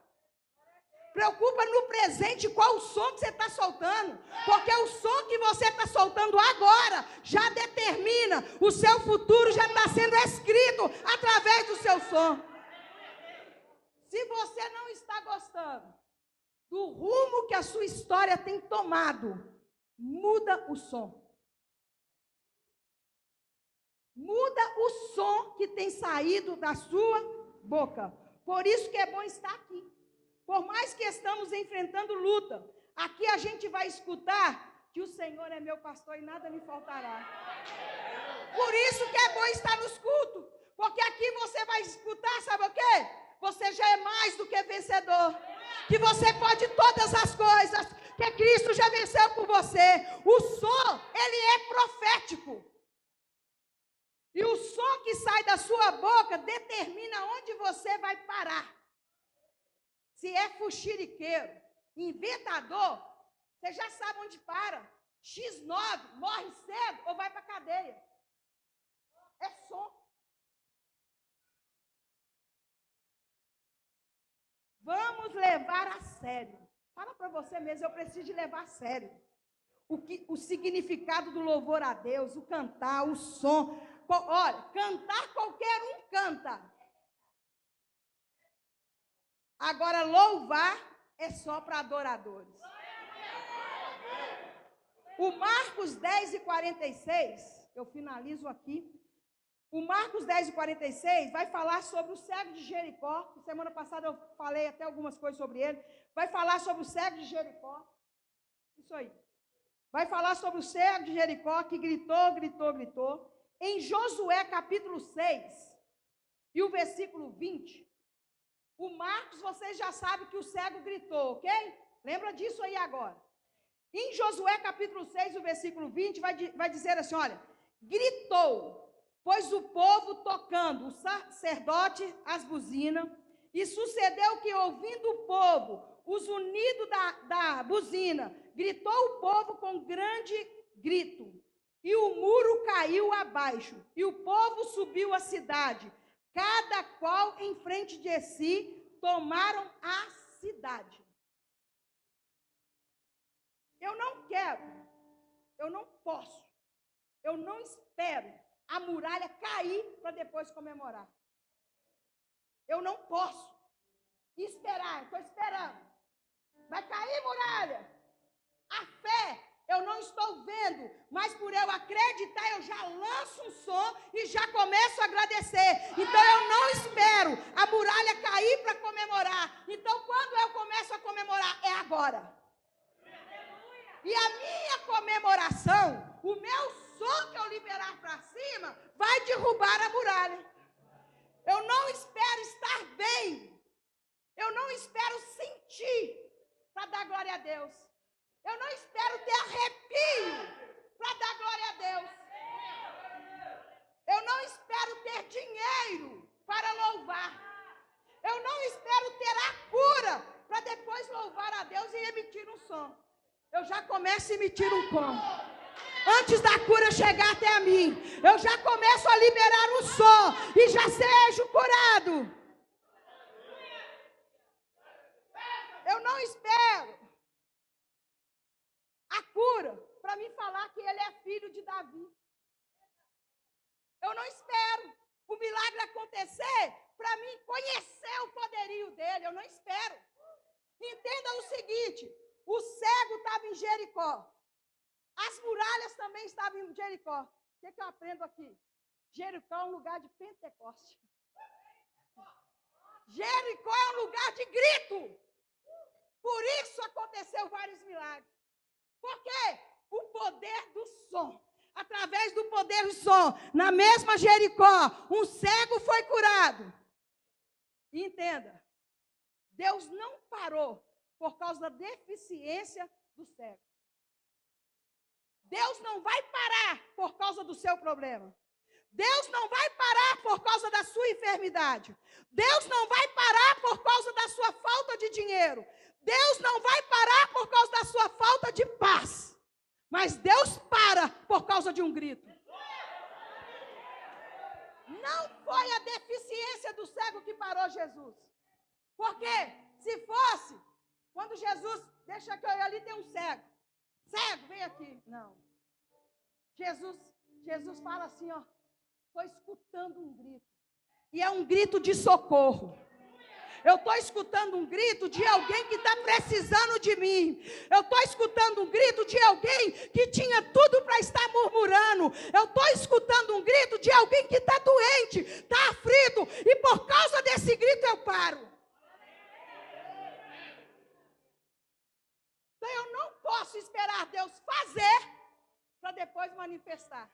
Preocupa no presente qual o som que você está soltando. Porque o som que você está soltando agora já determina. O seu futuro já está sendo escrito através do seu som. Se você não está gostando do rumo que a sua história tem tomado, muda o som. Muda o som que tem saído da sua boca. Por isso que é bom estar aqui. Por mais que estamos enfrentando luta, aqui a gente vai escutar que o Senhor é meu pastor e nada me faltará. Por isso que é bom estar nos cultos. Porque aqui você vai escutar, sabe o quê? Você já é mais do que vencedor. Que você pode todas as coisas. Que Cristo já venceu por você. O som, ele é profético. E o som que sai da sua boca determina onde você vai parar. Se é fuxiriqueiro, inventador, você já sabe onde para. X9, morre cedo ou vai para a cadeia. É som. Vamos levar a sério. Fala para você mesmo, eu preciso de levar a sério. O significado do louvor a Deus, o cantar, o som. Olha, cantar qualquer um canta. Agora, louvar é só para adoradores. O Marcos 10:46, eu finalizo aqui. O Marcos 10:46 vai falar sobre o cego de Jericó. Semana passada eu falei até algumas coisas sobre ele. Vai falar sobre o cego de Jericó. Isso aí. Vai falar sobre o cego de Jericó que gritou. Em Josué capítulo 6 e o versículo 20, o Marcos, vocês já sabem que o cego gritou, ok? Lembra disso aí agora. Em Josué capítulo 6, o versículo 20, vai dizer assim, olha, gritou, pois o povo tocando, o sacerdote as buzinas, e sucedeu que ouvindo o povo, os unidos da buzina, gritou o povo com grande grito, e o muro caiu abaixo, e o povo subiu a cidade, cada qual em frente de si, tomaram a cidade. Eu não quero, eu não posso, eu não espero a muralha cair para depois comemorar. Eu não posso esperar, estou esperando. Vai cair muralha. A fé, eu não estou vendo, mas por eu acreditar, eu já lanço um som e já começo a agradecer. Então eu não espero a muralha cair para comemorar. Então quando eu começo a comemorar, é agora. E a minha comemoração, o meu som que eu liberar para cima, vai derrubar a muralha. Eu não espero estar bem. Eu não espero sentir para dar glória a Deus. Eu não espero ter arrepio para dar glória a Deus. Eu não espero ter dinheiro para louvar. Eu não espero ter a cura para depois louvar a Deus e emitir um som. Eu já começo a emitir um som. Antes da cura chegar até a mim, eu já começo a liberar um som e já seja curado. Eu não espero a cura para mim falar que ele é filho de Davi. Eu não espero o milagre acontecer para mim conhecer o poderio dele. Eu não espero. Entenda o seguinte, o cego estava em Jericó. As muralhas também estavam em Jericó. O que eu aprendo aqui? Jericó é um lugar de Pentecoste. Jericó é um lugar de grito. Por isso aconteceu vários milagres. Por quê? O poder do som. Através do poder do som, na mesma Jericó, um cego foi curado. E entenda, Deus não parou por causa da deficiência do cego. Deus não vai parar por causa do seu problema. Deus não vai parar por causa da sua enfermidade. Deus não vai parar por causa da sua falta de dinheiro. Deus não vai parar por causa da sua falta de paz. Mas Deus para por causa de um grito. Não foi a deficiência do cego que parou Jesus. Porque se fosse, Quando Jesus, deixa que eu olhar ali, tem um cego. Cego, vem aqui. Não. Jesus fala assim, ó. Estou escutando um grito. E é um grito de socorro. Eu estou escutando um grito de alguém que está precisando de mim. Eu estou escutando um grito de alguém que tinha tudo para estar murmurando. Eu estou escutando um grito de alguém que está doente, está aflito. E por causa desse grito eu paro. Então eu não posso esperar Deus fazer para depois manifestar.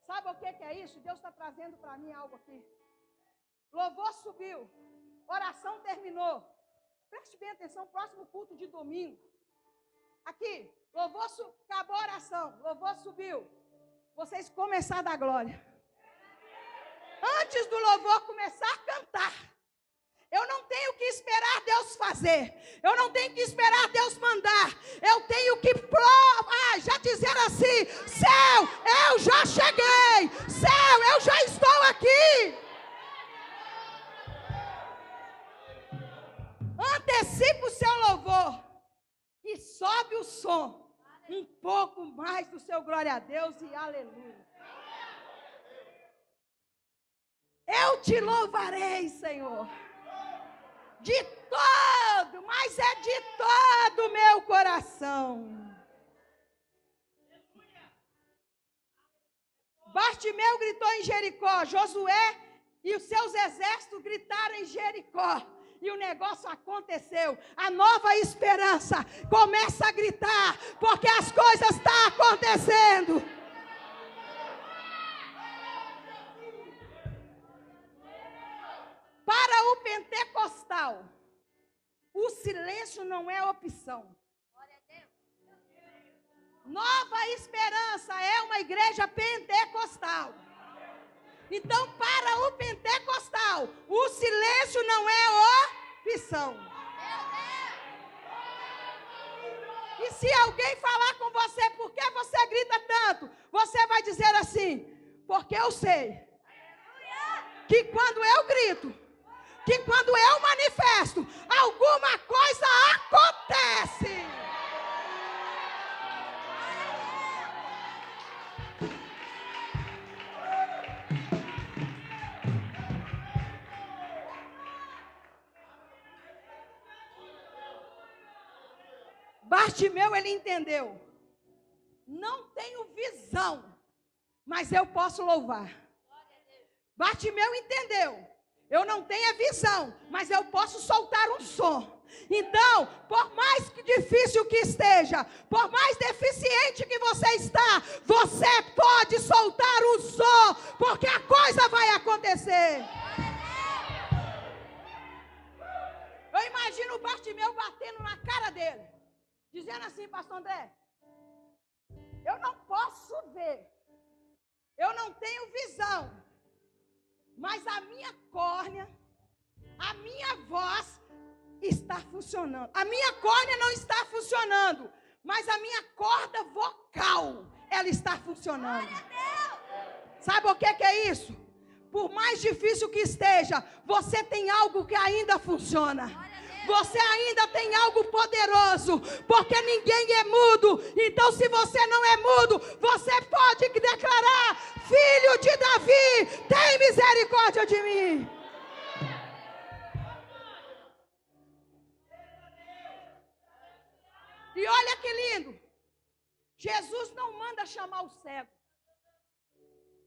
Sabe o que é isso? Deus está trazendo para mim algo aqui. Louvor subiu. Oração terminou. Preste bem atenção, próximo culto de domingo. Aqui, louvor acabou a oração, louvor subiu. Vocês começaram a dar glória. Antes do louvor começar a cantar. Eu não tenho que esperar Deus fazer. Eu não tenho que esperar Deus mandar. Eu tenho que já dizer assim: céu, eu já cheguei. Céu, eu já estou aqui. Antecipa o seu louvor e sobe o som um pouco mais do seu glória a Deus e aleluia. Eu te louvarei, Senhor, de todo, mas é de todo o meu coração. Bartimeu gritou em Jericó, Josué e os seus exércitos gritaram em Jericó. E o negócio aconteceu. A nova esperança começa a gritar, porque as coisas estão acontecendo. Para o pentecostal, o silêncio não é opção. Nova Esperança é uma igreja pentecostal. Então, para o pentecostal, o silêncio não é opção. E se alguém falar com você, por que você grita tanto? Você vai dizer assim: porque eu sei que quando eu grito, que quando eu manifesto, alguma coisa acontece. Bartimeu, ele entendeu. Não tenho visão, mas eu posso louvar. Bartimeu entendeu. Eu não tenho visão, mas eu posso soltar um som. Então, por mais difícil que esteja, por mais deficiente que você está, você pode soltar um som, porque a coisa vai acontecer. Eu imagino o Bartimeu batendo na cara dele, dizendo assim: pastor André, eu não posso ver, eu não tenho visão, mas a minha córnea, a minha voz está funcionando. A minha córnea não está funcionando, mas a minha corda vocal, ela está funcionando. Sabe o que é isso? Por mais difícil que esteja, você tem algo que ainda funciona. Você ainda tem algo poderoso, porque ninguém é mudo. Então, se você não é mudo, você pode declarar: filho de Davi, tem misericórdia de mim. E olha que lindo, Jesus não manda chamar o cego.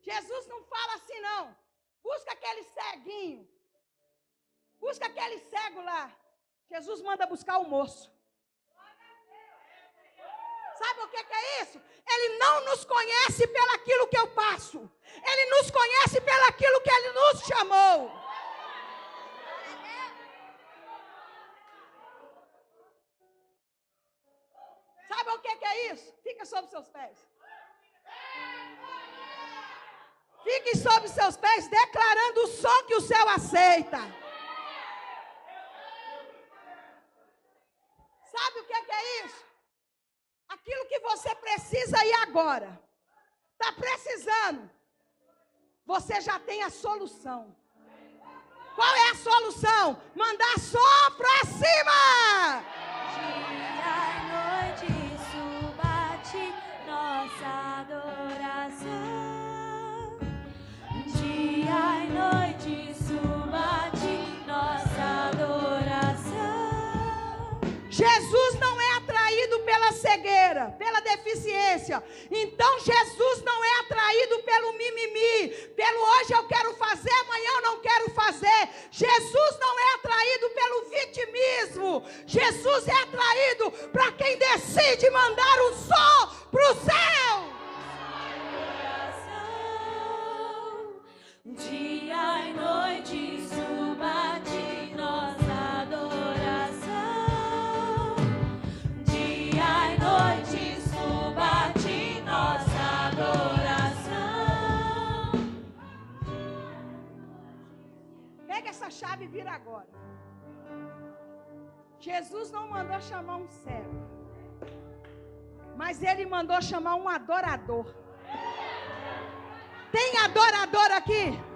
Jesus não fala assim, não: busca aquele ceguinho, busca aquele cego lá. Jesus manda buscar o moço. Sabe o que é isso? Ele não nos conhece pelaquilo que eu passo. Ele nos conhece pelaquilo que Ele nos chamou. Sabe o que é isso? Fica sobre seus pés. Fique sobre seus pés, declarando o som que o céu aceita. Sabe o que é isso? Aquilo que você precisa ir agora. Está precisando. Você já tem a solução. Qual é a solução? Mandar só para cima. deficiência. Então Jesus não é atraído pelo mimimi, pelo hoje eu quero fazer, amanhã eu não quero fazer. Jesus não é atraído pelo vitimismo. Jesus é atraído para quem decide mandar o som para o céu. Dia e noite suba de nossa adoração. Dia e noite suba de nossa adoração. Pega essa chave e vira agora. Jesus não mandou chamar um cego, mas ele mandou chamar um adorador. Tem adorador aqui?